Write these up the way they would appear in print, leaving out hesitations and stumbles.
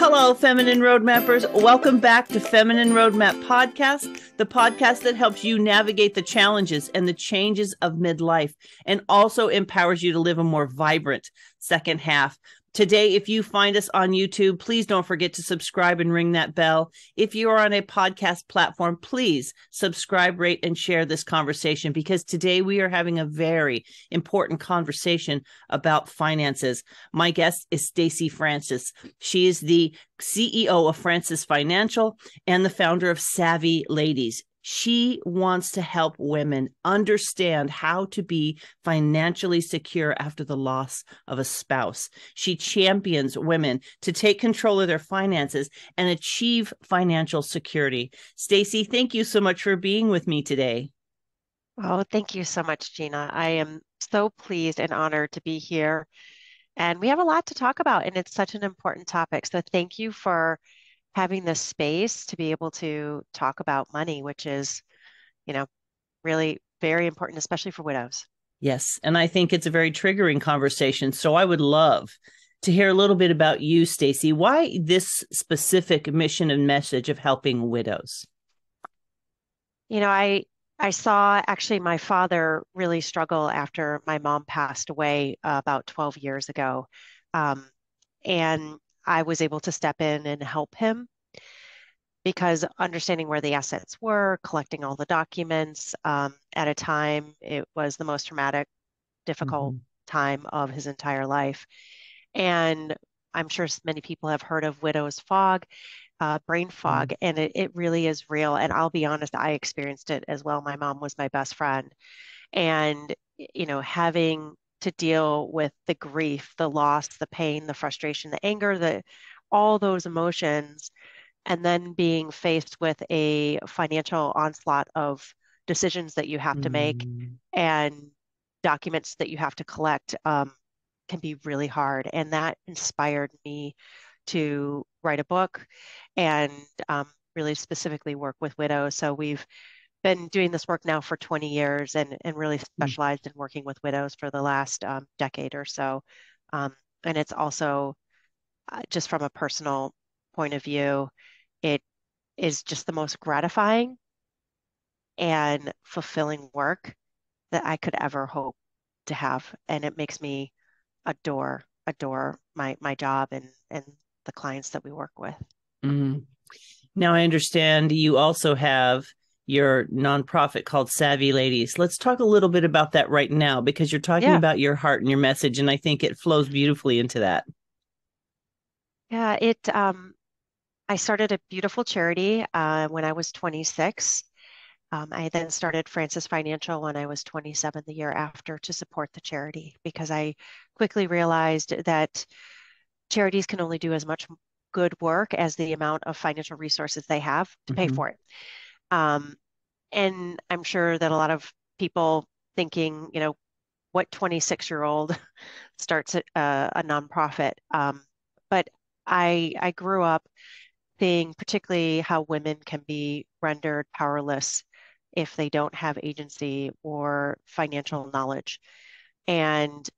Hello, Feminine Roadmappers. Welcome back to Feminine Roadmap Podcast, the podcast that helps you navigate the challenges and the changes of midlife and also empowers you to live a more vibrant second half. Today, if you find us on YouTube, please don't forget to subscribe and ring that bell. If you are on a podcast platform, please subscribe, rate, and share this conversation because today we are having a very important conversation about finances. My guest is Stacy Francis. She is the CEO of Francis Financial and the founder of Savvy Ladies. She wants to help women understand how to be financially secure after the loss of a spouse. She champions women to take control of their finances and achieve financial security. Stacy, thank you so much for being with me today. Oh, thank you so much, Gina. I am so pleased and honored to be here. And we have a lot to talk about, and it's such an important topic. So thank you for having this space to be able to talk about money, which is, you know, really very important, especially for widows. Yes, and I think it's a very triggering conversation. So I would love to hear a little bit about you, Stacy. Why this specific mission and message of helping widows? You know, I saw actually my father really struggle after my mom passed away about 12 years ago. Um, and I was able to step in and help him because understanding where the assets were, collecting all the documents at a time, it was the most traumatic, difficult Mm-hmm. time of his entire life. And I'm sure many people have heard of widow's fog, brain fog, and it really is real. And I'll be honest, I experienced it as well. My mom was my best friend. And, having to deal with the grief, the loss, the pain, the frustration, the anger, all those emotions and then being faced with a financial onslaught of decisions that you have to make Mm-hmm. and documents that you have to collect can be really hard. And that inspired me to write a book and really specifically work with widows. So we've been doing this work now for 20 years and really specialized in working with widows for the last decade or so. Um, and it's also just from a personal point of view, it is just the most gratifying and fulfilling work that I could ever hope to have. And it makes me adore my job and the clients that we work with. Mm-hmm. Now I understand you also have your nonprofit called Savvy Ladies. Let's talk a little bit about that right now because you're talking Yeah, about your heart and your message, and I think it flows beautifully into that. yeah. I started a beautiful charity when I was 26. I then started Francis Financial when I was 27 the year after to support the charity because I quickly realized that charities can only do as much good work as the amount of financial resources they have to pay Mm-hmm. for it. Um, and I'm sure that a lot of people thinking, what 26-year-old starts a nonprofit. But I grew up seeing particularly how women can be rendered powerless if they don't have agency or financial knowledge. And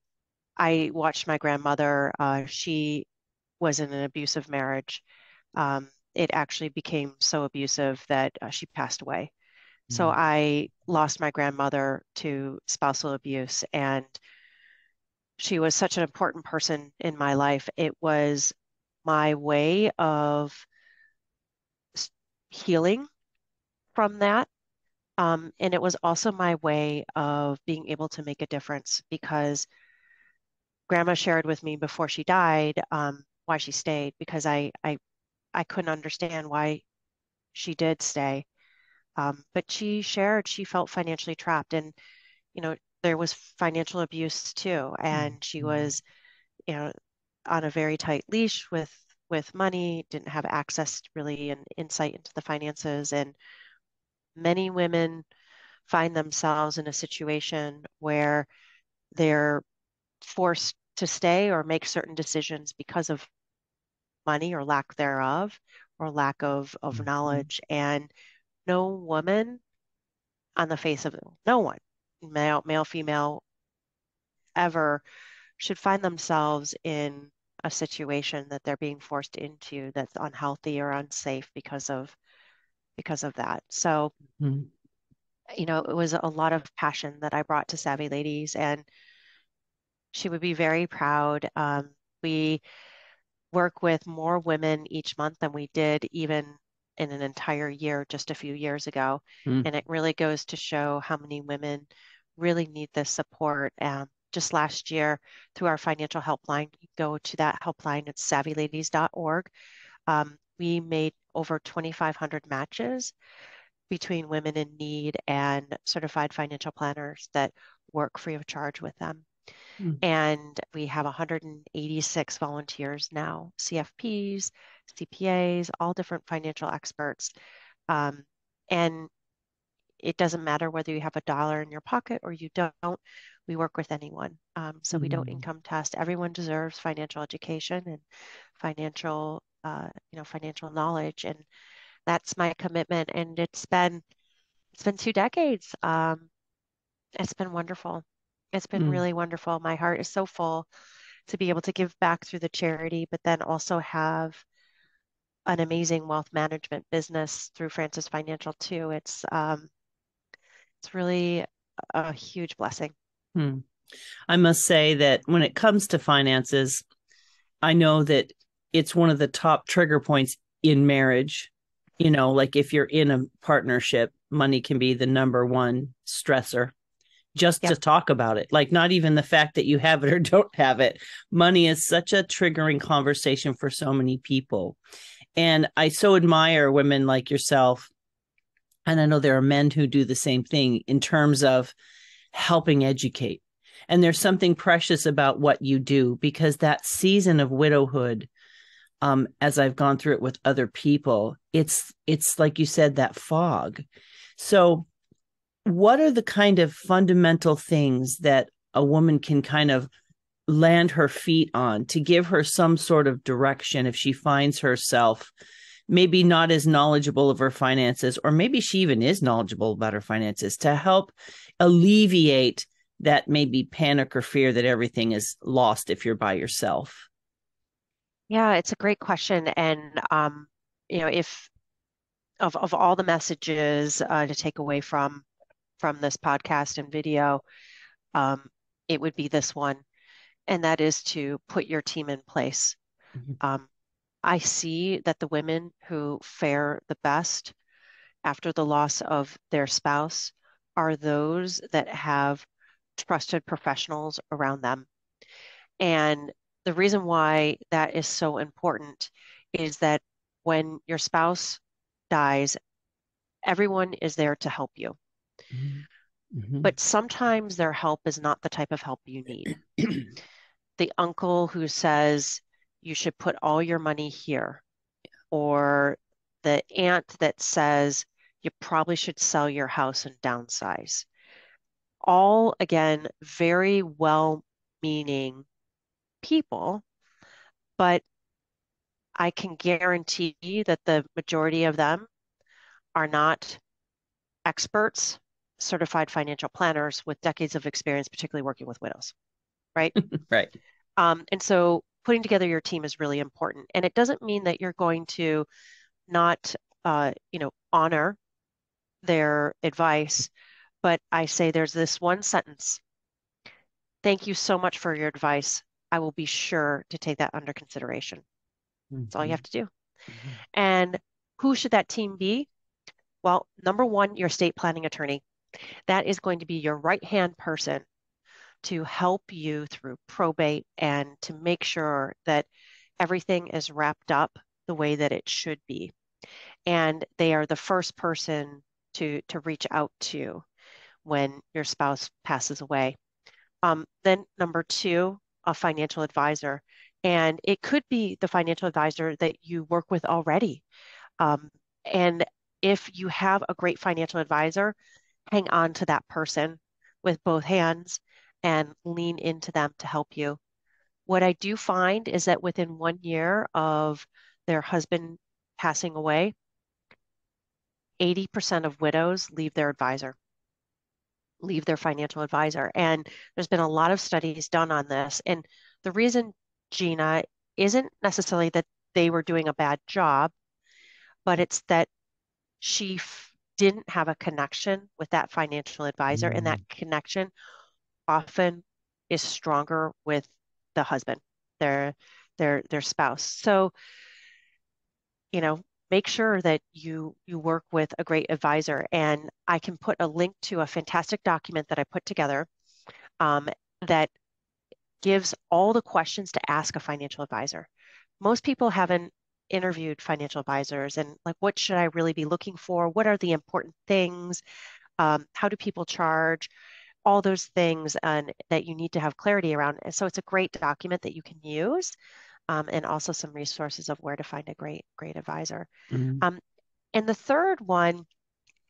I watched my grandmother, she was in an abusive marriage. It actually became so abusive that she passed away. So I lost my grandmother to spousal abuse, and she was such an important person in my life. It was my way of healing from that. And it was also my way of being able to make a difference because grandma shared with me before she died why she stayed because I couldn't understand why she did stay. But she shared she felt financially trapped and, you know, there was financial abuse too. And she Mm-hmm. was, you know, on a very tight leash with money, didn't have access really and insight into the finances. And many women find themselves in a situation where they're forced to stay or make certain decisions because of money or lack thereof or lack of Mm-hmm. knowledge. And no woman on the face of it, no one, male, female, ever should find themselves in a situation that they're being forced into that's unhealthy or unsafe because of that. So, Mhm. it was a lot of passion that I brought to Savvy Ladies, and she would be very proud. We work with more women each month than we did even in an entire year just a few years ago. Mhm. And it really goes to show how many women really need this support. Just last year, through our financial helpline, you go to that helpline, it's savvyladies.org. We made over 2,500 matches between women in need and certified financial planners that work free of charge with them. Mhm. And we have 186 volunteers now, CFPs, CPAs, all different financial experts. Um, and it doesn't matter whether you have a dollar in your pocket or you don't. We work with anyone. So we don't Mhm. income test. Everyone deserves financial education and financial knowledge. And that's my commitment. And it's been 2 decades. It's been wonderful. It's been Mhm. really wonderful. My heart is so full to be able to give back through the charity, but then also have an amazing wealth management business through Francis Financial too. It's really a huge blessing. Mhm. I must say that when it comes to finances, I know that it's one of the top trigger points in marriage. Like if you're in a partnership, money can be the number one stressor. Just to Yep. talk about it, like not even the fact that you have it or don't have it. Money is such a triggering conversation for so many people. And I so admire women like yourself. And I know there are men who do the same thing in terms of helping educate. And there's something precious about what you do because that season of widowhood, as I've gone through it with other people, it's like you said, that fog. So, what are the kind of fundamental things that a woman can kind of land her feet on to give her some sort of direction if she finds herself maybe not as knowledgeable of her finances, or maybe she even is knowledgeable about her finances, to help alleviate that maybe panic or fear that everything is lost if you're by yourself? Yeah, it's a great question. And if of all the messages to take away from this podcast and video, um, it would be this one, and that is to put your team in place. Mhm. Um, I see that the women who fare the best after the loss of their spouse are those that have trusted professionals around them. And the reason why that is so important is that when your spouse dies, everyone is there to help you. Mhm. But sometimes their help is not the type of help you need. The uncle who says you should put all your money here, or the aunt that says you probably should sell your house and downsize. All, again, very well-meaning people, but I can guarantee that the majority of them are not experts, certified financial planners with decades of experience, particularly working with widows, right? Right. And so putting together your team is really important. And it doesn't mean that you're going to not, honor their advice, but I say there's this one sentence. Thank you so much for your advice. I will be sure to take that under consideration. That's all you have Mhm. to do. Mhm. And who should that team be? Well, number one, your estate planning attorney. That is going to be your right-hand person to help you through probate and to make sure that everything is wrapped up the way that it should be. And they are the first person to reach out to when your spouse passes away. Then number two, a financial advisor. And it could be the financial advisor that you work with already. And if you have a great financial advisor, hang on to that person with both hands and lean into them to help you. What I do find is that within 1 year of their husband passing away, 80% of widows leave their advisor, leave their financial advisor. And there's been a lot of studies done on this. And the reason, Gina, isn't necessarily that they were doing a bad job, but it's that she didn't have a connection with that financial advisor, and that Mm, connection often is stronger with the husband, their their spouse. So, make sure that you work with a great advisor. And I can put a link to a fantastic document that I put together um, that gives all the questions to ask a financial advisor. Most people haven't interviewed financial advisors and like, what should I really be looking for? What are the important things? How do people charge? All those things and that you need to have clarity around. And so it's a great document that you can use, and also some resources of where to find a great advisor. mm, Um, and the third one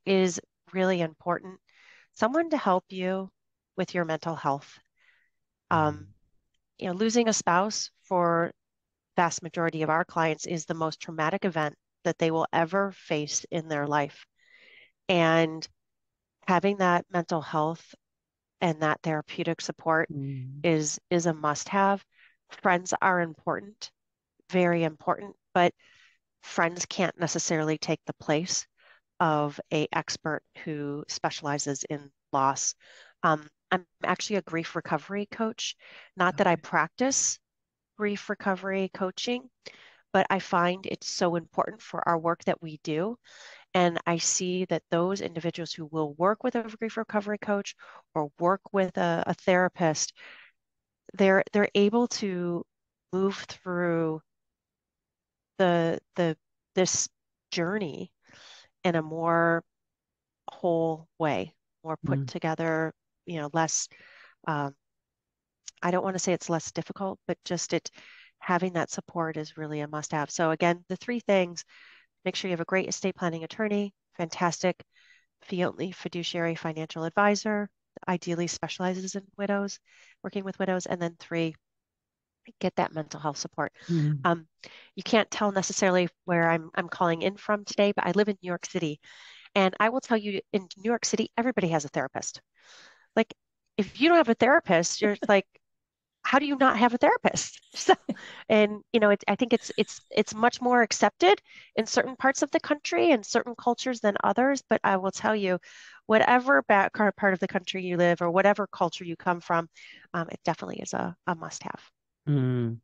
is really important, someone to help you with your mental health. Um, losing a spouse for vast majority of our clients is the most traumatic event that they will ever face in their life. And having that mental health and that therapeutic support mm, is a must-have. Friends are important, very important, but friends can't necessarily take the place of a expert who specializes in loss. I'm actually a grief recovery coach. Not that I okay. practice grief recovery coaching, but I find it's so important for our work that we do. And I see that those individuals who will work with a grief recovery coach or work with a therapist, they're able to move through the this journey in a more whole way, more put Mm, together, less, um, I don't want to say it's less difficult, but just having that support is really a must have. So again, the three things: make sure you have a great estate planning attorney, fantastic fiduciary financial advisor, ideally specializes in widows, working with widows, and then three, get that mental health support. mm. Um, you can't tell necessarily where I'm calling in from today, but I live in New York City, and I will tell you, in New York City, everybody has a therapist. Like, if you don't have a therapist, you're like, how do you not have a therapist? So, and I think it's much more accepted in certain parts of the country and certain cultures than others. But I will tell you, whatever back part of the country you live or whatever culture you come from, it definitely is a must-have. Mm.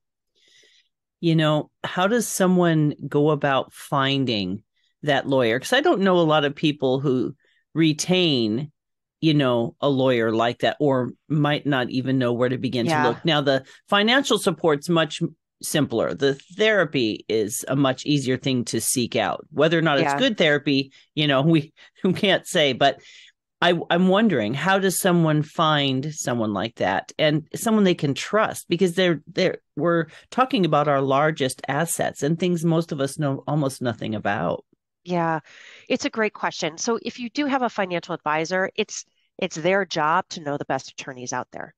How does someone go about finding that lawyer? Because I don't know a lot of people who retain, a lawyer like that, or might not even know where to begin to look. Yeah, Now, the financial support's much simpler. The therapy is a much easier thing to seek out. Whether or not it's yeah. good therapy, we can't say, but I'm wondering, how does someone find someone like that and someone they can trust? Because we're talking about our largest assets and things most of us know almost nothing about. Yeah, it's a great question. So if you do have a financial advisor, it's their job to know the best attorneys out there.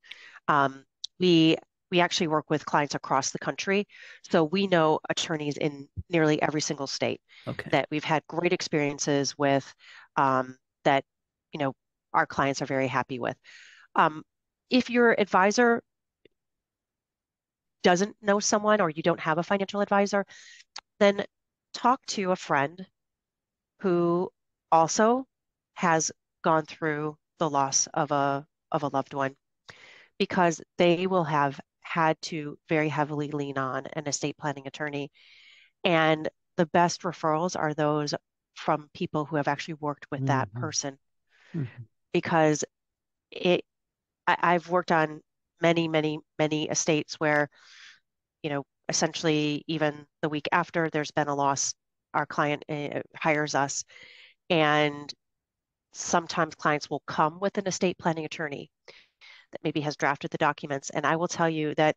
Um, we we actually work with clients across the country, so we know attorneys in nearly every single state Okay. that we've had great experiences with, that you know our clients are very happy with. Um, if your advisor doesn't know someone or you don't have a financial advisor, then talk to a friend who also has gone through the loss of a loved one, because they will have had to very heavily lean on an estate planning attorney. And the best referrals are those from people who have actually worked with that Mm-hmm. person, Mm-hmm. because it I've worked on many estates where, essentially even the week after there's been a loss, our client hires us, and sometimes clients will come with an estate planning attorney that maybe has drafted the documents. And I will tell you that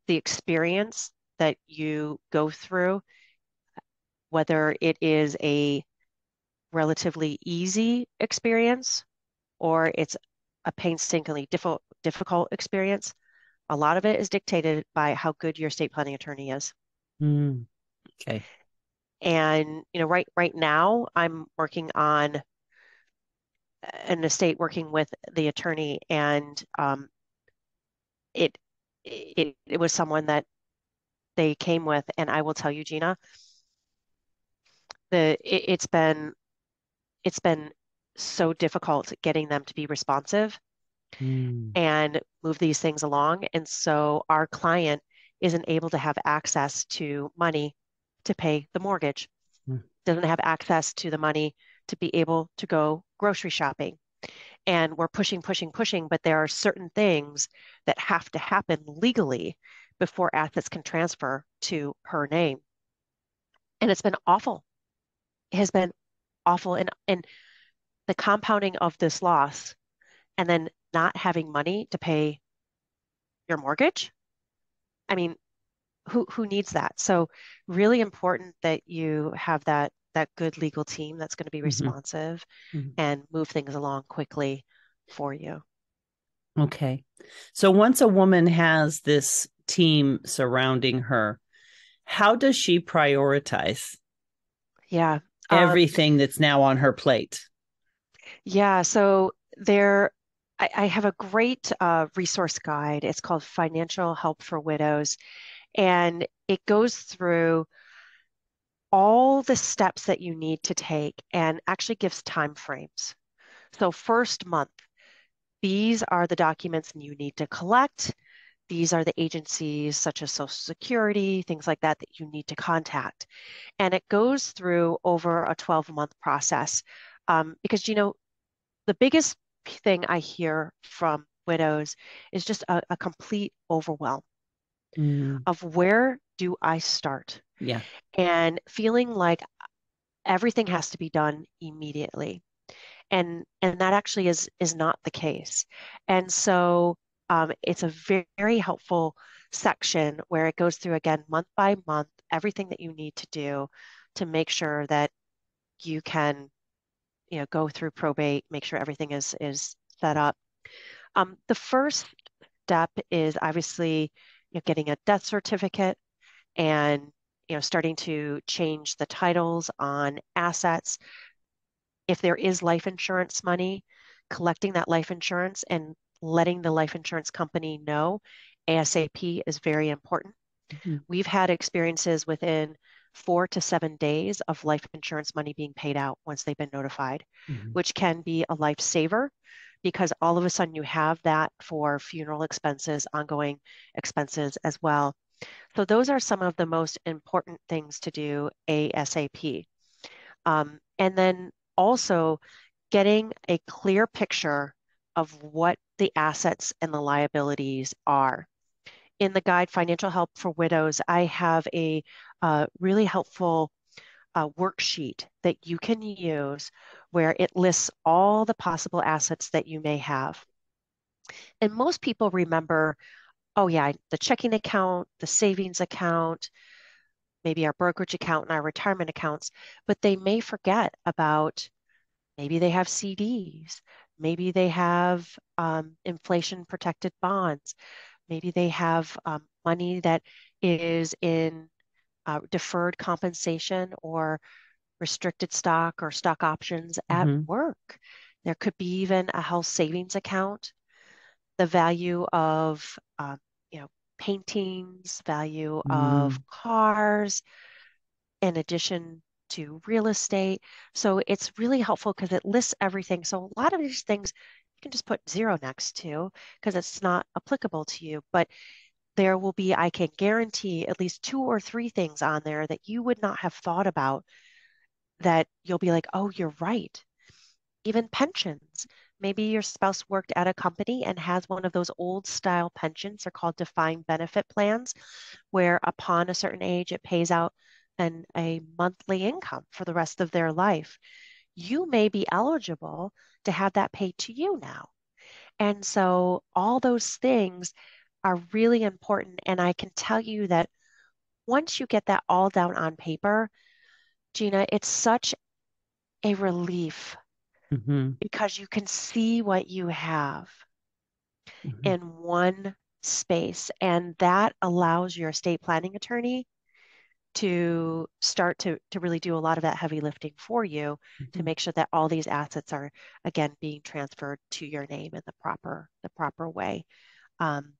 the experience that you go through, whether it is a relatively easy experience or it's a painstakingly difficult experience, a lot of it is dictated by how good your estate planning attorney is. Mm. Okay. And right now I'm working on an estate working with the attorney, and it it was someone that they came with. And I will tell you, Gina, it's been so difficult getting them to be responsive Mm, and move these things along. And so our client isn't able to have access to money to pay the mortgage, mm, doesn't have access to the money to be able to go grocery shopping. And we're pushing, pushing, pushing, but there are certain things that have to happen legally before assets can transfer to her name. And it's been awful. It has been awful. And the compounding of this loss and then not having money to pay your mortgage. I mean, who needs that? So really important that you have that good legal team that's going to be mhm, responsive mhm. and move things along quickly for you. Okay. So once a woman has this team surrounding her, how does she prioritize Yeah. everything that's now on her plate? Yeah. So I have a great resource guide. It's called Financial Help for Widows, and it goes through all the steps that you need to take and actually gives time frames. So first month, these are the documents you need to collect. These are the agencies such as Social Security, things like that, that you need to contact. And it goes through over a 12-month process. Because, the biggest thing I hear from widows is just a complete overwhelm Mm, of where do I start? yeah. And feeling like everything has to be done immediately. And that actually is not the case. And so it's a very helpful section where it goes through again month by month everything that you need to do to make sure that you can go through probate, make sure everything is set up. The first step is obviously getting a death certificate and starting to change the titles on assets. If there is life insurance money, collecting that life insurance and letting the life insurance company know ASAP is very important. Mhm, We've had experiences within 4 to 7 days of life insurance money being paid out once they've been notified, mhm, which can be a lifesaver because all of a sudden you have that for funeral expenses, ongoing expenses as well. So those are some of the most important things to do ASAP. And then also getting a clear picture of what the assets and the liabilities are. In the guide, Financial Help for Widows, I have a really helpful worksheet that you can use where it lists all the possible assets that you may have. And most people remember, oh, yeah, the checking account, the savings account, maybe our brokerage account and our retirement accounts, but they may forget about maybe they have CDs, maybe they have inflation protected bonds, maybe they have money that is in deferred compensation or restricted stock or stock options at mhm, work. There could be even a health savings account, the value of you know, paintings, value of mm, cars, in addition to real estate. So it's really helpful because it lists everything. So a lot of these things you can just put zero next to because it's not applicable to you. But there will be, I can guarantee, at least 2 or 3 things on there that you would not have thought about that you'll be like, oh, you're right. Even pensions. Maybe your spouse worked at a company and has one of those old style pensions. They're called defined benefit plans, where upon a certain age, it pays out a monthly income for the rest of their life. You may be eligible to have that paid to you now. And so all those things are really important. And I can tell you that once you get that all down on paper, Gina, it's such a relief mhm, because you can see what you have mhm, in one space. And that allows your estate planning attorney to start to really do a lot of that heavy lifting for you to mhm, make sure that all these assets are again being transferred to your name in the proper way. Um,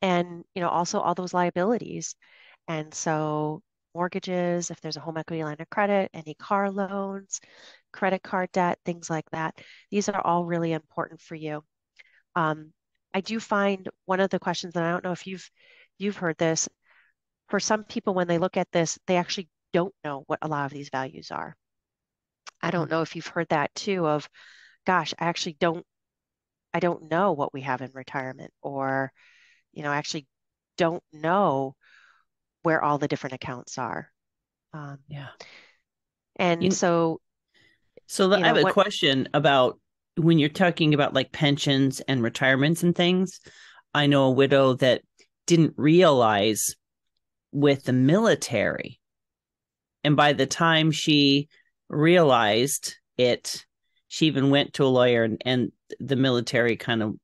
and also all those liabilities. And so mortgages, if there's a home equity line of credit, any car loans, credit card debt, things like that, these are all really important for you. Um, I do find one of the questions, and I don't know if you've heard this, for some people when they look at this, they actually don't know what a lot of these values are. I don't know if you've heard that too of, gosh, I don't know what we have in retirement, or, I actually don't know where all the different accounts are. Um, Yeah. and You, so, I have a what, question about when you're talking about like pensions and retirements and things. I know a widow that didn't realize with the military. And by the time she realized it, she even went to a lawyer, and the military kind of,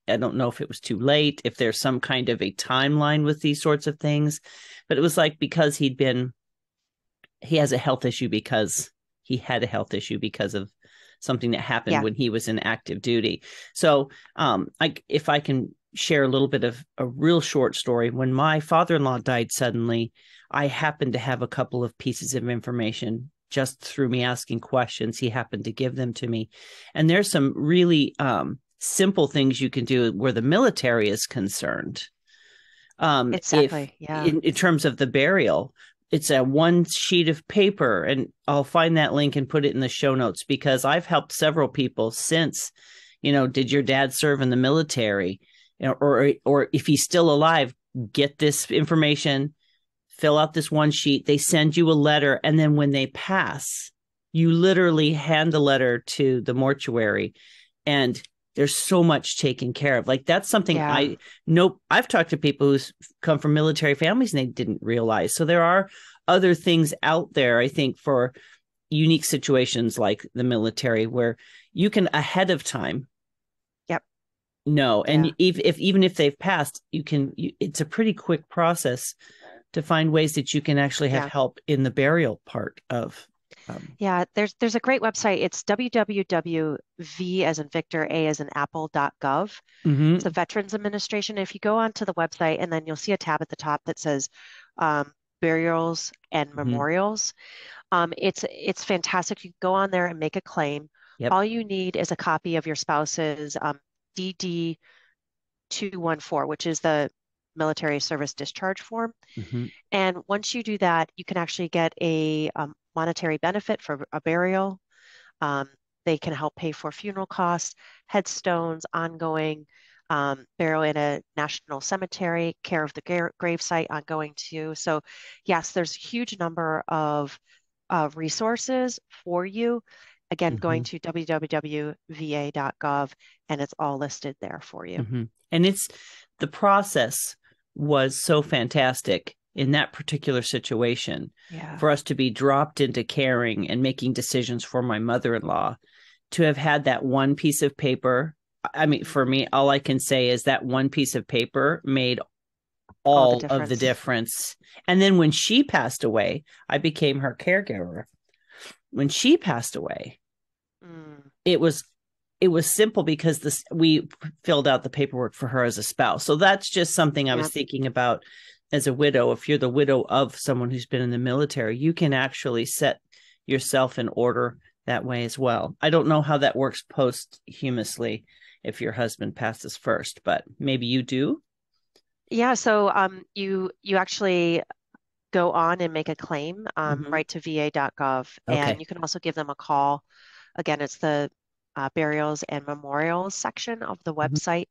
I don't know if it was too late, if there's some kind of a timeline with these sorts of things, but it was like because he has a health issue because he had a health issue because of something that happened yeah, when he was in active duty. So, if I can share a little bit of a real short story, when my father-in-law died suddenly, I happened to have a couple of pieces of information just through me asking questions. He happened to give them to me, and there's some really simple things you can do where the military is concerned. If exactly. Yeah. in terms of the burial, it's a one sheet of paper, and I'll find that link and put it in the show notes because I've helped several people since, did your dad serve in the military? Or if he's still alive, get this information, fill out this one sheet. They send you a letter, and then when they pass, you literally hand the letter to the mortuary, and there's so much taken care of. Like that's something Yeah. I've talked to people who's come from military families and they didn't realize. So there are other things out there, I think, for unique situations like the military where you can ahead of time Yep. know. And Yeah. even if they've passed, it's a pretty quick process to find ways that you can actually have Yeah. help in the burial part of. Yeah. There's a great website. It's www.v as in Victor, A as in Apple.gov. It's the Mhm, Veterans Administration. If you go onto the website and then you'll see a tab at the top that says burials and mhm. memorials. It's fantastic. You can go on there and make a claim. Yep. All you need is a copy of your spouse's DD 214, which is the military service discharge form. Mhm, And once you do that, you can actually get a monetary benefit for a burial. Um, they can help pay for funeral costs, headstones, ongoing burial in a national cemetery, care of the gravesite, ongoing too. So, yes, there's a huge number of resources for you. Again, going mhm. to www.va.gov, and it's all listed there for you. And it's the process was so fantastic in that particular situation Yeah. for us to be dropped into caring and making decisions for my mother-in-law, to have had that one piece of paper. I mean, for me, all I can say is that one piece of paper made All the all of the difference. difference. And then when she passed away, I became her caregiver. When she passed away, Mm, it was simple because we filled out the paperwork for her as a spouse. So that's just something I was yeah. thinking about as a widow. If you're the widow of someone who's been in the military, you can actually set yourself in order that way as well. I don't know how that works posthumously if your husband passes first, but maybe you do. Yeah, so you actually go on and make a claim Mm-hmm. right to va.gov, and Okay. you can also give them a call. Again, it's the burials and memorials section of the Mm-hmm. website,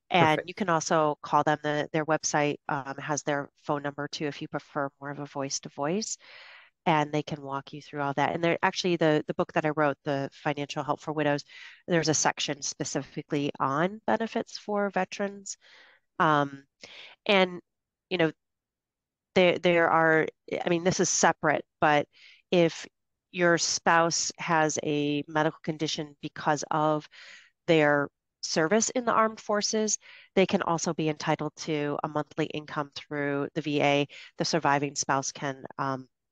and Perfect. you can also call them. Their website has their phone number too, if you prefer more of a voice to voice, and they can walk you through all that. And they're actually the book that I wrote, the Financial Help for Widows. There's a section specifically on benefits for veterans. Um, and you know, there are, I mean, this is separate, but if your spouse has a medical condition because of their service in the armed forces, they can also be entitled to a monthly income through the VA. The surviving spouse can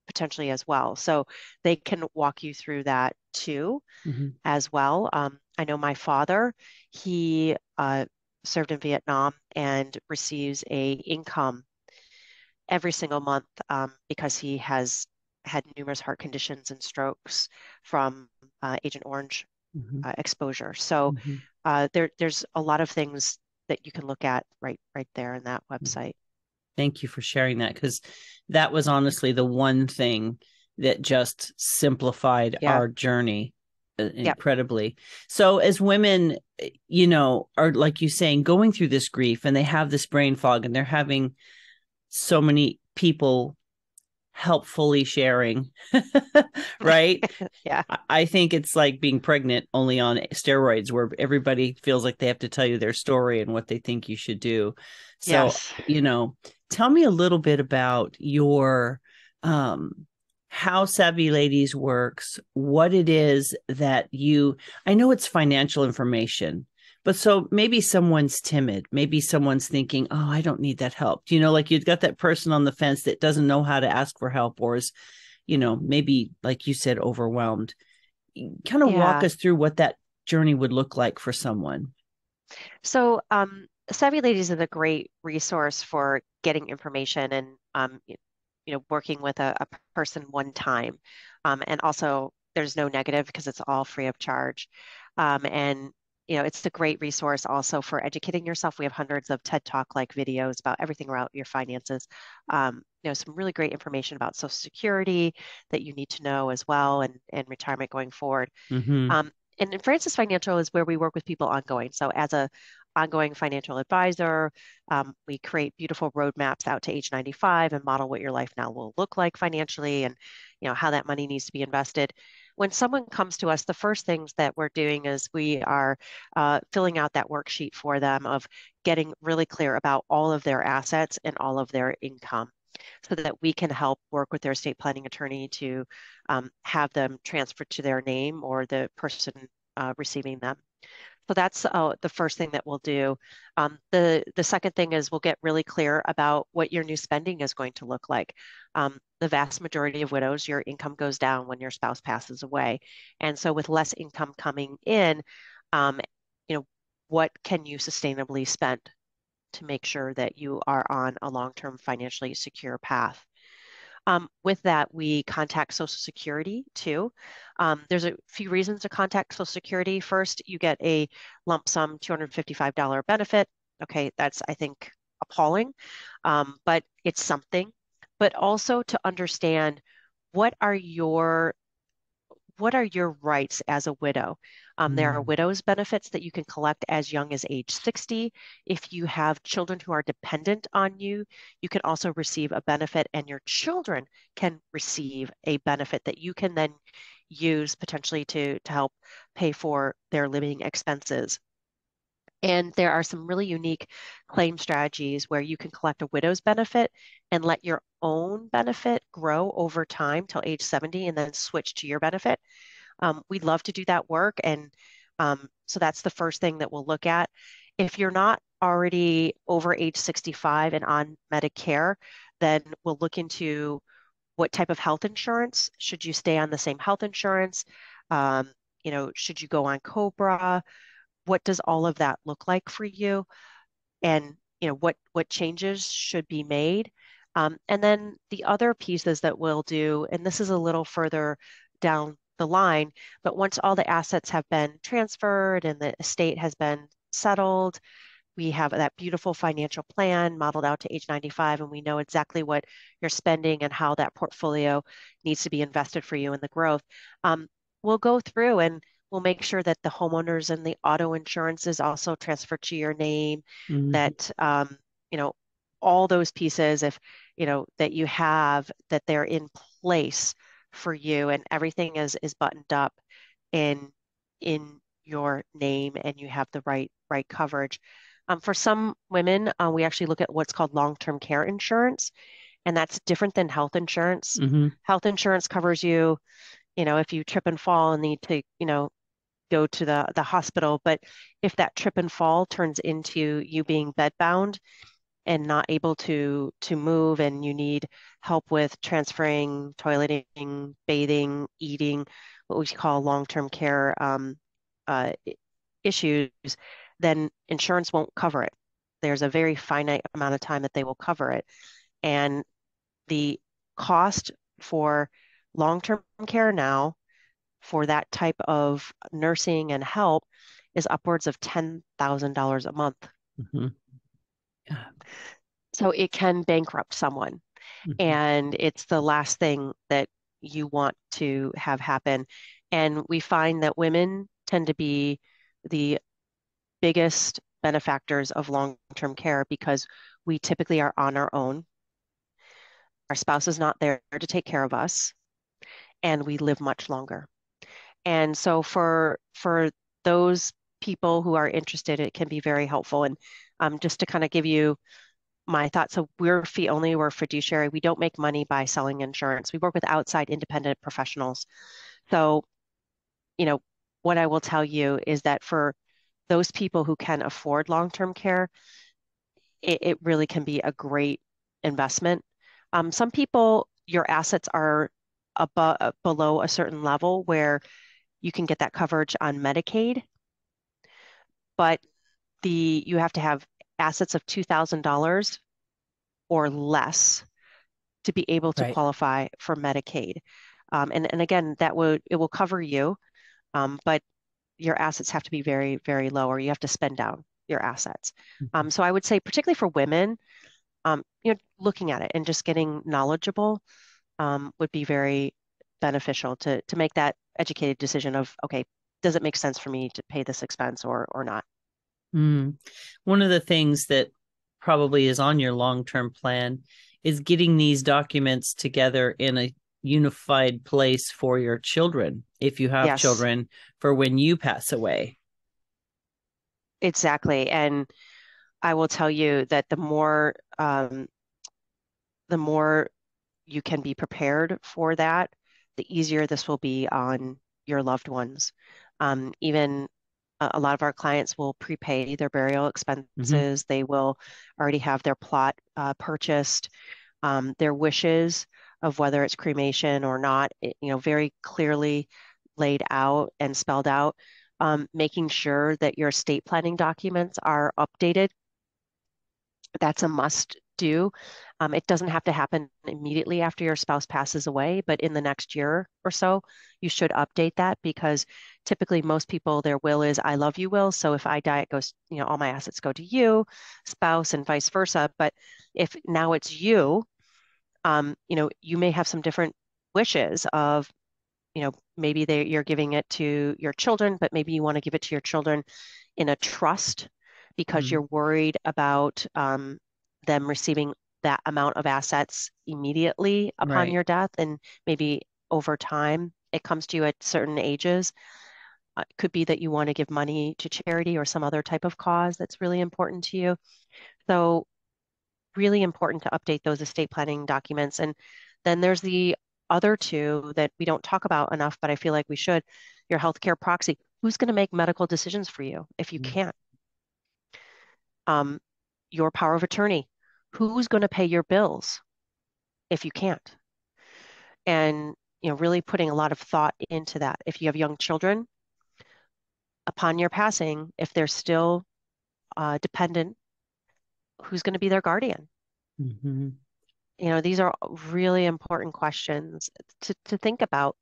potentially as well. So they can walk you through that too Mm-hmm. as well. I know my father, he served in Vietnam and receives a income every single month because he has had numerous heart conditions and strokes from Agent Orange Hmm. exposure. So Hmm. there's a lot of things that you can look at right there in that website. Thank you for sharing that, because that was honestly the one thing that just simplified Yeah. our journey Yep. incredibly. So, as women, are like you saying, going through this grief and they have this brain fog and they're having so many people helpfully sharing, right? Yeah. I think it's like being pregnant only on steroids, where everybody feels like they have to tell you their story and what they think you should do. So, Yes. tell me a little bit about your how Savvy Ladies works, what it is that I know it's financial information, but so maybe someone's timid, maybe someone's thinking, oh, I don't need that help. Like you've got that person on the fence that doesn't know how to ask for help, or is, maybe, like you said, overwhelmed. Kind of walk Yeah. us through what that journey would look like for someone. So Savvy Ladies is a great resource for getting information and working with a person one time. And also there's no negative because it's all free of charge. And it's a great resource also for educating yourself. We have hundreds of TED Talk like videos about everything about your finances. Some really great information about Social Security that you need to know as well, and retirement going forward. Mm-hmm. And in Francis Financial is where we work with people ongoing. So as a ongoing financial advisor, we create beautiful roadmaps out to age 95 and model what your life now will look like financially, and how that money needs to be invested. When someone comes to us, the first things that we're doing is we are filling out that worksheet for them of getting really clear about all of their assets and all of their income, so that we can help work with their estate planning attorney to have them transferred to their name or the person receiving them. So that's the first thing that we'll do. The second thing is we'll get really clear about what your new spending is going to look like. The vast majority of widows, your income goes down when your spouse passes away. And so with less income coming in, um, you know, what can you sustainably spend to make sure that you are on a long-term financially secure path? With that, we contact Social Security too. There's a few reasons to contact Social Security. First, you get a lump sum $255 benefit. Okay, that's, I think, appalling, but it's something. But also to understand what are your what are your rights as a widow? There are Mm-hmm. widow's benefits that you can collect as young as age 60. If you have children who are dependent on you, you can also receive a benefit, and your children can receive a benefit that you can then use potentially to help pay for their living expenses. And there are some really unique claim strategies where you can collect a widow's benefit and let your own benefit grow over time till age 70 and then switch to your benefit. We'd love to do that work. And so that's the first thing that we'll look at. If you're not already over age 65 and on Medicare, then we'll look into what type of health insurance. Should you stay on the same health insurance? Um, should you go on Cobra? What does all of that look like for you? And what changes should be made? And then the other pieces that we'll do, and this is a little further down the line, but once all the assets have been transferred and the estate has been settled, we have that beautiful financial plan modeled out to age 95, and we know exactly what you're spending and how that portfolio needs to be invested for you in the growth. We'll go through and we'll make sure that the homeowners and the auto insurance is also transferred to your name, Mm-hmm. that you know all those pieces, if that you have, that they're in place for you, and everything is buttoned up in your name, and you have the right coverage. For some women, we actually look at what's called long-term care insurance, and that's different than health insurance. Mm-hmm. Health insurance covers you, if you trip and fall and need to, go to the hospital. But if that trip and fall turns into you being bedbound and not able to move, and you need help with transferring, toileting, bathing, eating, what we call long-term care issues, then insurance won't cover it. There's a very finite amount of time that they will cover it. And the cost for long-term care now for that type of nursing and help is upwards of $10,000 a month. Mhm. Yeah. So it can bankrupt someone. Mhm. And it's the last thing that you want to have happen. And we find that women tend to be the biggest benefactors of long-term care because we typically are on our own. Our spouse is not there to take care of us, and we live much longer. And so for those people who are interested, it can be very helpful. And just to kind of give you my thoughts, so we're fee only, we're fiduciary. We don't make money by selling insurance. We work with outside independent professionals. So, you know, what I will tell you is that for those people who can afford long-term care, it really can be a great investment. Some people, your assets are above below a certain level where you can get that coverage on Medicaid, but you have to have assets of $2,000 or less to be able to Right. qualify for Medicaid. And again, it will cover you, but your assets have to be very, very low, or you have to spend down your assets. Mhm. So I would say, particularly for women, looking at it and just getting knowledgeable would be very beneficial to make that educated decision of, okay, does it make sense for me to pay this expense or not? Mm. One of the things that probably is on your long-term plan is getting these documents together in a unified place for your children, if you have Yes, children, for when you pass away. exactly. And I will tell you that the more you can be prepared for that, the easier this will be on your loved ones. Even a lot of our clients will prepay their burial Hmm. expenses. They will already have their plot purchased, their wishes of whether it's cremation or not, very clearly laid out and spelled out. Making sure that your estate planning documents are updated, that's a must do. It doesn't have to happen immediately after your spouse passes away, but in the next year or so, you should update that because typically most people, their will is I love you will. So if I die, it goes, all my assets go to you, spouse, and vice versa. But if now it's you, you may have some different wishes of maybe you're giving it to your children, but maybe you want to give it to your children in a trust because Mm. you're worried about them receiving that amount of assets immediately upon Right. your death, and maybe over time it comes to you at certain ages. It could be that you want to give money to charity or some other type of cause that's really important to you. So really important to update those estate planning documents. And then there's the other two that we don't talk about enough, but I feel like we should. Your healthcare proxy. Who's going to make medical decisions for you if you Mm. can't? Um, your power of attorney. Who's going to pay your bills if you can't? And really putting a lot of thought into that. If you have young children, upon your passing, if they're still dependent, who's going to be their guardian? Mhm. These are really important questions to think about.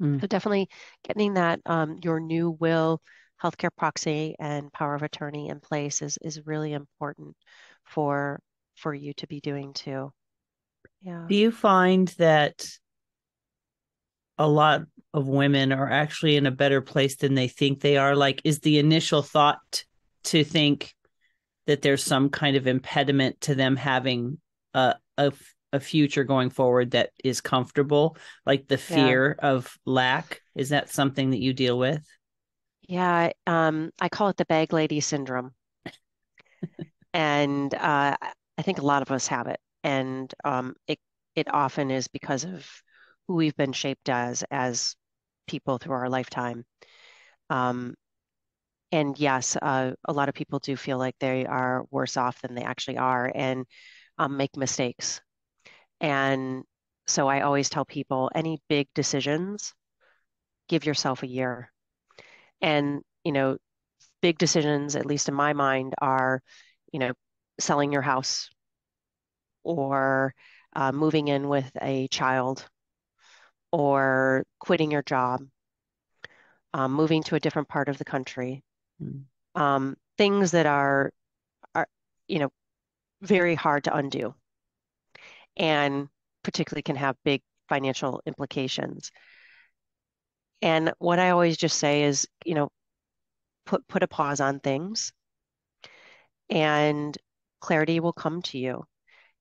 Mm. So definitely getting that your new will, healthcare proxy, and power of attorney in place is really important for for you to be doing too. Yeah. Do you find that a lot of women are actually in a better place than they think they are? Like, is the initial thought to think that there's some kind of impediment to them having a future going forward that is comfortable, like the Yeah. fear of lack? Is that something that you deal with? Yeah. I call it the bag lady syndrome. And I think a lot of us have it. And it often is because of who we've been shaped as people through our lifetime. Um, And yes, a lot of people do feel like they are worse off than they actually are and make mistakes. And so I always tell people any big decisions, give yourself a year. And, big decisions, at least in my mind, are, you know, selling your house or moving in with a child, or quitting your job, moving to a different part of the country. Mm. Things that are, you know, very hard to undo and particularly can have big financial implications. And what I always just say is, put a pause on things, and clarity will come to you.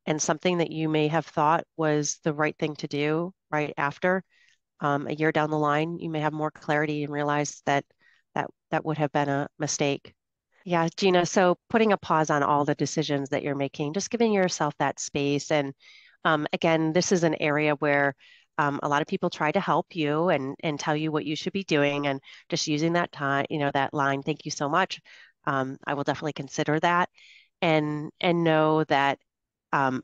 And something that you may have thought was the right thing to do right after, a year down the line, you may have more clarity and realize that that would have been a mistake. Yeah, Gina, so putting a pause on all the decisions that you're making, just giving yourself that space. And again, this is an area where a lot of people try to help you and tell you what you should be doing, and just using that time, that line, thank you so much. I will definitely consider that, and know that um,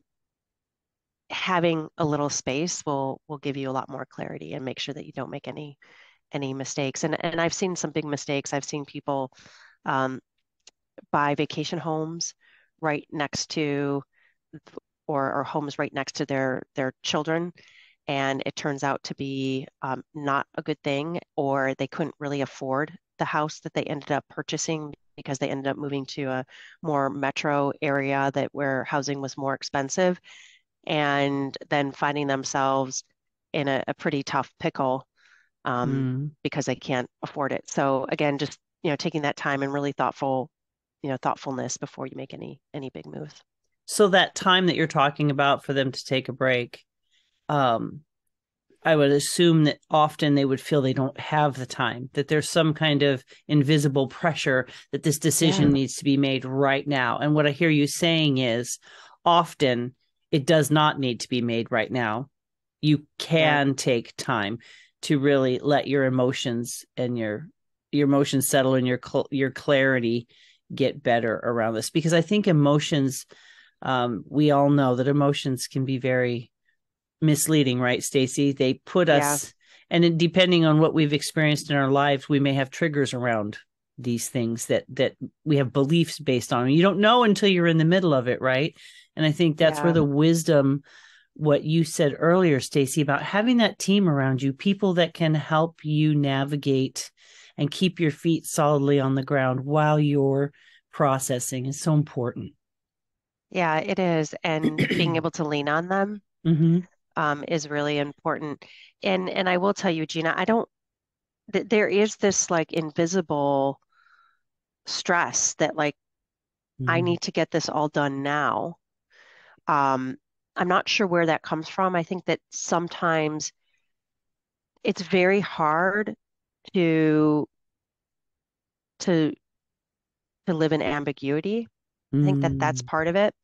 having a little space will give you a lot more clarity and make sure that you don't make any mistakes. And I've seen some big mistakes. I've seen people um, buy vacation homes right next to, or homes right next to their children, and it turns out to be not a good thing, or they couldn't really afford the house that they ended up purchasing because they ended up moving to a more metro area that where housing was more expensive, and then finding themselves in a pretty tough pickle Mm. because they can't afford it. So again, just taking that time and really thoughtfulness before you make any big moves. So that time that you're talking about for them to take a break, um, I would assume that often they would feel they don't have the time, that there's some kind of invisible pressure that this decision Yeah, needs to be made right now. And what I hear you saying is often it does not need to be made right now. You yeah, can take time to really let your emotions and your emotions settle, and your clarity get better around this, because I think emotions, we all know that emotions can be very misleading, right, Stacy? They put yeah, us, and depending on what we've experienced in our lives, we may have triggers around these things that we have beliefs based on. You don't know until you're in the middle of it, right? And I think that's where yeah, the wisdom, what you said earlier, Stacy, about having that team around you, people that can help you navigate and keep your feet solidly on the ground while you're processing, is so important. yeah, it is. And being able to lean on them Mm-hmm. is really important. And I will tell you, Gina, I don't there is this like invisible stress that like I Mm-hmm. need to get this all done now. Um, I'm not sure where that comes from. I think that sometimes it's very hard to to to live in ambiguity. I think that that's Mm-hmm. part of it,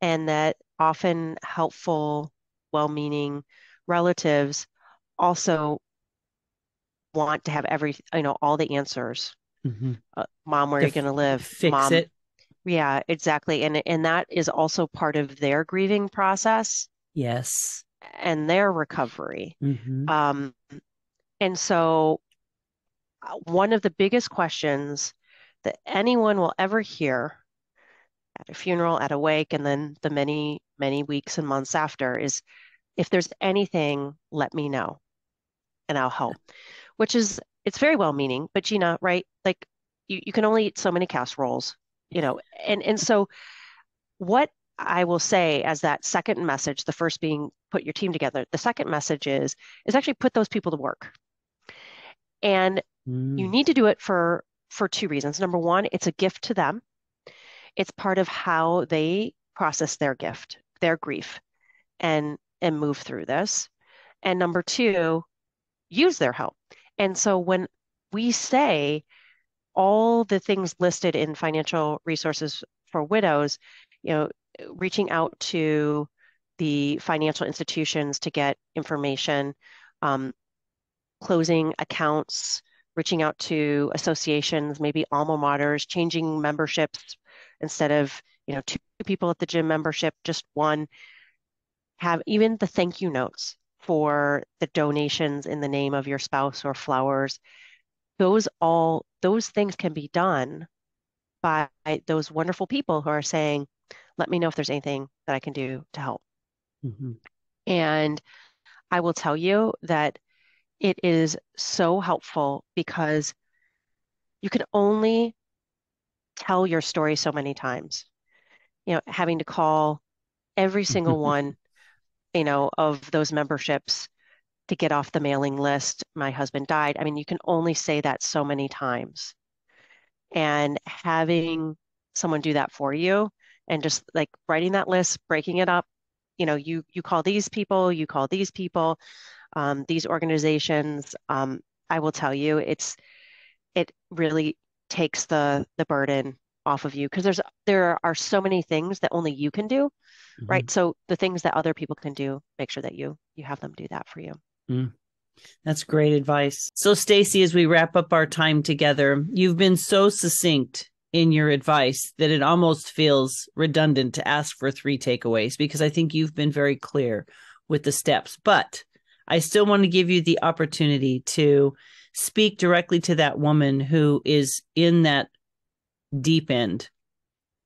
and that often helpful, well-meaning relatives also want to have all the answers. Mm-hmm. Mom, where are To you going to live? fix Mom, it. yeah, exactly. And that is also part of their grieving process Yes. and their recovery. Mm-hmm. Um, and so one of the biggest questions that anyone will ever hear at a funeral, at a wake, and then the many, many weeks and months after is, if there's anything, let me know and I'll help, which is, it's very well meaning, but Gina, right? Like you can only eat so many casseroles, and so what I will say as that second message, the first being put your team together, the second message is actually put those people to work. And you Mm. need to do it for two reasons. Number one, it's a gift to them. It's part of how they process their grief, and move through this. And number two, use their help. And so when we say all the things listed in financial resources for widows, you know, reaching out to the financial institutions to get information, um, closing accounts, reaching out to associations, maybe alma maters, changing memberships instead of, two people at the gym membership, just one. Have even the thank you notes for the donations in the name of your spouse or flowers. Those things can be done by those wonderful people who are saying, let me know if there's anything that I can do to help. Mhm. And I will tell you that it is so helpful because you can only tell your story so many times. Having to call every single one, of those memberships to get off the mailing list. My husband died. I mean, you can only say that so many times. And having someone do that for you and just like writing that list, breaking it up, you call these people, you call these people, these organizations. I will tell you, it really takes the burden off of you because there are so many things that only you can do, Mhm. right? So the things that other people can do, make sure that you have them do that for you. Mm. That's great advice. So, Stacy, as we wrap up our time together, you've been so succinct in your advice that it almost feels redundant to ask for three takeaways because I think you've been very clear with the steps. But I still want to give you the opportunity to speak directly to that woman who is in that deep end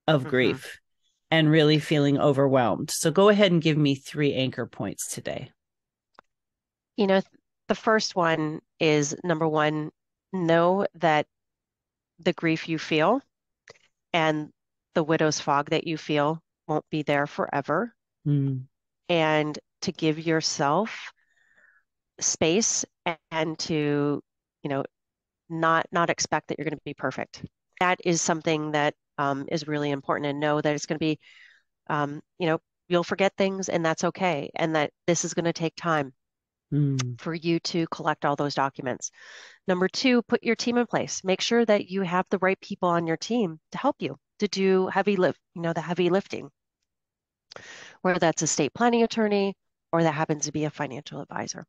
of hmm grief and really feeling overwhelmed. So, go ahead and give me three anchor points today. You know, the first one is number one, know that the grief you feel and the widow's fog that you feel won't be there forever. Mm, And to give yourself space and to, you know, not expect that you're going to be perfect. That is something that is really important and know that it's going to be, you'll forget things and that's okay. And that this is going to take time mm, for you to collect all those documents. Number two, put your team in place. Make sure that you have the right people on your team to help you to do the heavy lifting, whether that's a estate planning attorney or that happens to be a financial advisor.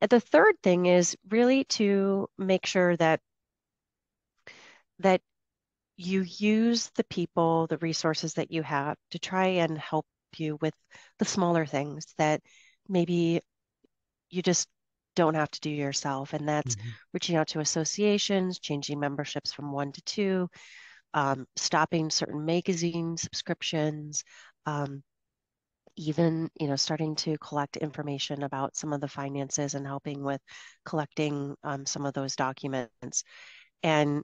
The third thing is really to make sure that you use the people, the resources that you have to try and help you with the smaller things that maybe you just don't have to do yourself. And that's mhm, reaching out to associations, changing memberships from one to two, stopping certain magazine subscriptions, um, even, starting to collect information about some of the finances and helping with collecting some of those documents. And,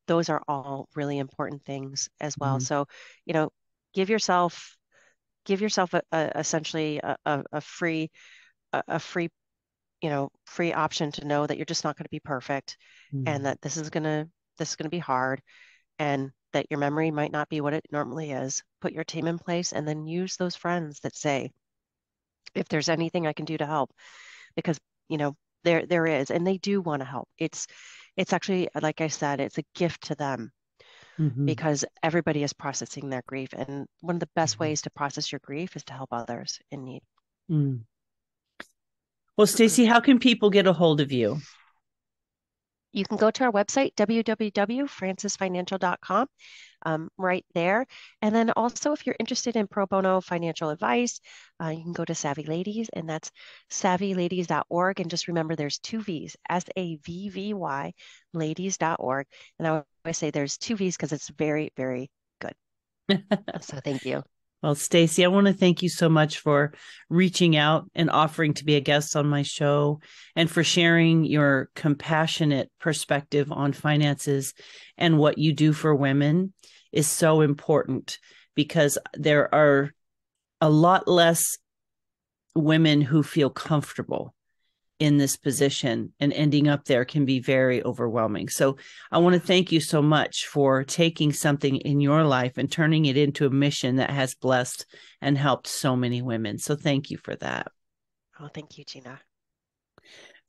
those are all really important things as well. mhm, So, you know, give yourself essentially a free free option to know that you're just not going to be perfect and mhm. that this is gonna be hard and that your memory might not be what it normally is. Put your team in place and then use those friends that say, if there's anything I can do to help, because you know there is, and they do want to help. It's actually, like I said, it's a gift to them Mhm, because everybody is processing their grief, and one of the best mhm, ways to process your grief is to help others in need. mm. Well, Stacy, how can people get a hold of you? You can go to our website, www.francisfinancial.com, right there. And then also, if you're interested in pro bono financial advice, you can go to Savvy Ladies, and that's savvyladies.org. And just remember, there's two V's, SAVVY, ladies.org. And I always say there's two V's because it's very, very good. So thank you. Well, Stacy, I want to thank you so much for reaching out and offering to be a guest on my show and for sharing your compassionate perspective on finances and what you do for women is so important because there are a lot less women who feel comfortable in this position, and ending up there can be very overwhelming. So I want to thank you so much for taking something in your life and turning it into a mission that has blessed and helped so many women. So thank you for that. Oh, thank you, Gina.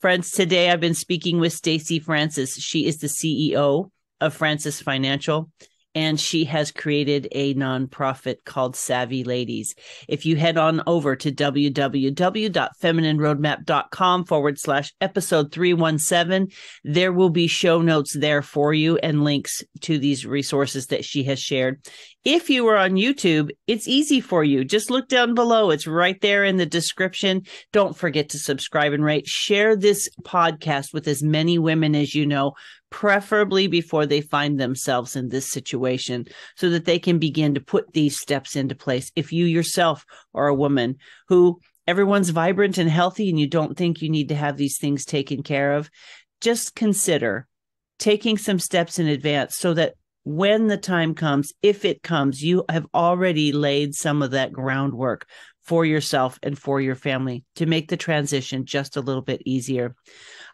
Friends, today I've been speaking with Stacy Francis. She is the CEO of Francis Financial, and she has created a nonprofit called Savvy Ladies. If you head on over to www.feminineroadmap.com/episode 317, there will be show notes there for you and links to these resources that she has shared. If you are on YouTube, it's easy for you. Just look down below. It's right there in the description. Don't forget to subscribe and rate. Share this podcast with as many women as you know. preferably before they find themselves in this situation, so that they can begin to put these steps into place. If you yourself are a woman who everyone's vibrant and healthy and you don't think you need to have these things taken care of, just consider taking some steps in advance so that when the time comes, if it comes, you have already laid some of that groundwork for yourself and for your family to make the transition just a little bit easier.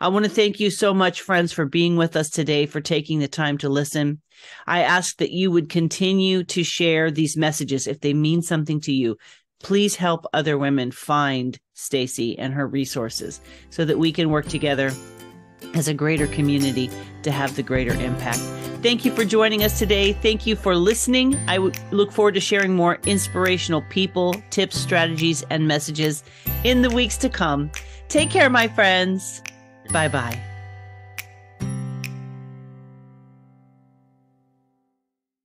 I want to thank you so much, friends, for being with us today, for taking the time to listen. I ask that you would continue to share these messages if they mean something to you. Please help other women find Stacy and her resources so that we can work together as a greater community to have the greater impact. Thank you for joining us today. Thank you for listening. I would look forward to sharing more inspirational people, tips, strategies, and messages in the weeks to come. Take care, my friends. Bye-bye.